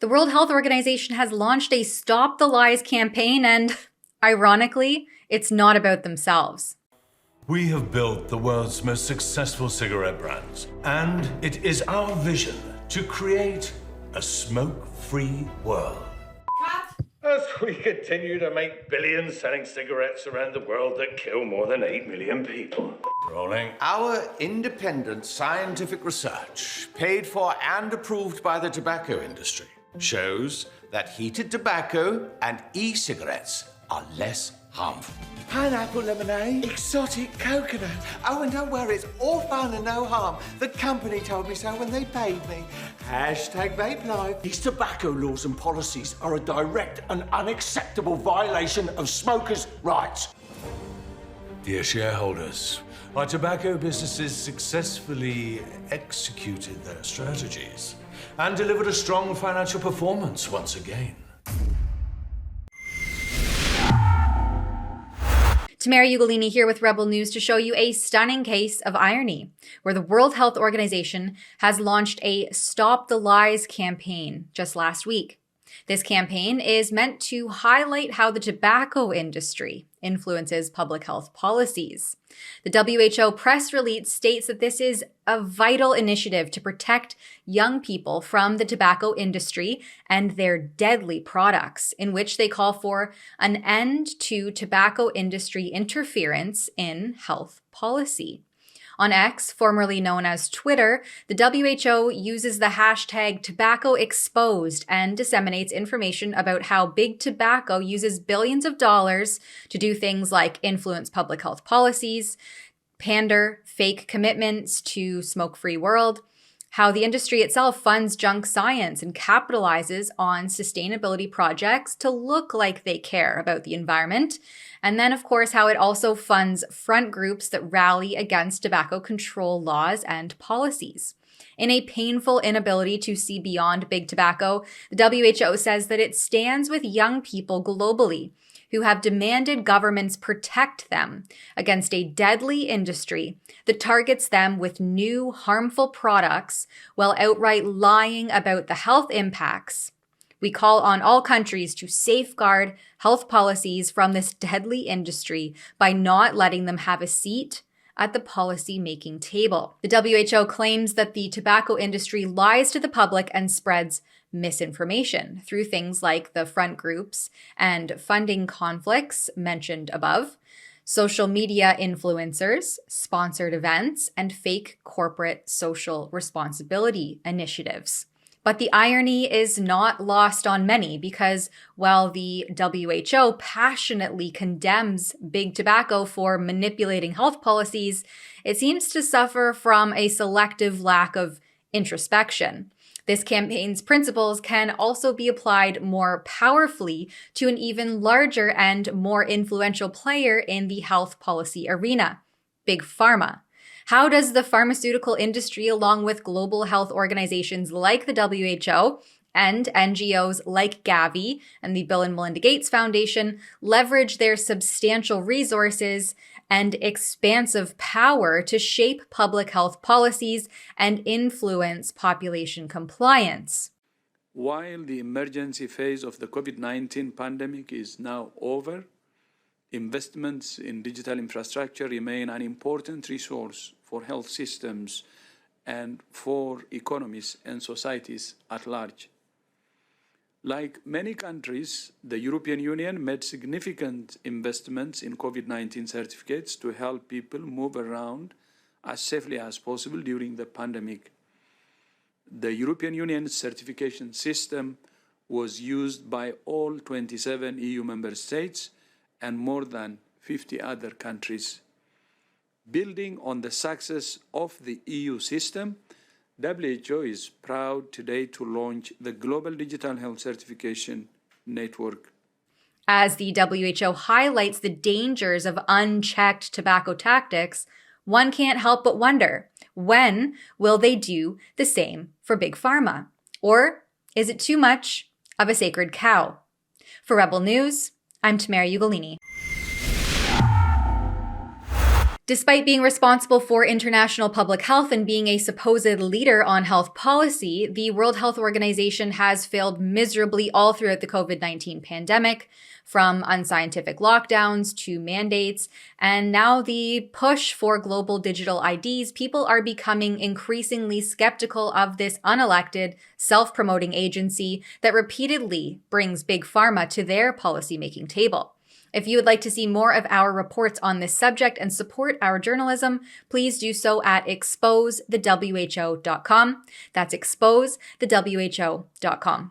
The World Health Organization has launched a Stop the Lies campaign, and ironically, it's not about themselves. We have built the world's most successful cigarette brands, and it is our vision to create a smoke-free world. As we continue to make billions selling cigarettes around the world that kill more than 8 million people. Rolling. Our independent scientific research, paid for and approved by the tobacco industry, shows that heated tobacco and e-cigarettes are less harmful. Pineapple lemonade, exotic coconut. Oh, and don't worry, it's all fun and no harm. The company told me so when they paid me. Hashtag vape life. These tobacco laws and policies are a direct and unacceptable violation of smokers' rights. Dear shareholders, our tobacco businesses successfully executed their strategies and delivered a strong financial performance once again. Tamara Ugolini here with Rebel News to show you a stunning case of irony, where the World Health Organization has launched a Stop the Lies campaign just last week. This campaign is meant to highlight how the tobacco industry influences public health policies. The WHO press release states that this is a vital initiative to protect young people from the tobacco industry and their deadly products, in which they call for an end to tobacco industry interference in health policy. On X, formerly known as Twitter, the WHO uses the hashtag #TobaccoExposed and disseminates information about how Big Tobacco uses billions of dollars to do things like influence public health policies, pander fake commitments to smoke-free world, how the industry itself funds junk science and capitalizes on sustainability projects to look like they care about the environment, and then, of course, how it also funds front groups that rally against tobacco control laws and policies. In a painful inability to see beyond big tobacco, the WHO says that it stands with young people globally who have demanded governments protect them against a deadly industry that targets them with new harmful products while outright lying about the health impacts. We call on all countries to safeguard health policies from this deadly industry by not letting them have a seat at the policy-making table. The WHO claims that the tobacco industry lies to the public and spreads misinformation through things like the front groups and funding conflicts mentioned above, social media influencers, sponsored events, and fake corporate social responsibility initiatives. But the irony is not lost on many, because while the WHO passionately condemns big tobacco for manipulating health policies, it seems to suffer from a selective lack of introspection. This campaign's principles can also be applied more powerfully to an even larger and more influential player in the health policy arena, Big Pharma. How does the pharmaceutical industry, along with global health organizations like the WHO and NGOs like Gavi and the Bill and Melinda Gates Foundation, leverage their substantial resources and expansive power to shape public health policies and influence population compliance? While the emergency phase of the COVID-19 pandemic is now over, investments in digital infrastructure remain an important resource for health systems and for economies and societies at large. Like many countries, the European Union made significant investments in COVID-19 certificates to help people move around as safely as possible during the pandemic. The European Union's certification system was used by all 27 EU member states and more than 50 other countries. Building on the success of the EU system, WHO is proud today to launch the Global Digital Health Certification Network. As the WHO highlights the dangers of unchecked tobacco tactics, one can't help but wonder, when will they do the same for Big Pharma? Or is it too much of a sacred cow? For Rebel News, I'm Tamara Ugolini. Despite being responsible for international public health and being a supposed leader on health policy, the World Health Organization has failed miserably all throughout the COVID-19 pandemic, from unscientific lockdowns to mandates, and now the push for global digital IDs. People are becoming increasingly skeptical of this unelected, self-promoting agency that repeatedly brings Big Pharma to their policymaking table. If you would like to see more of our reports on this subject and support our journalism, please do so at exposethewho.com. That's exposethewho.com.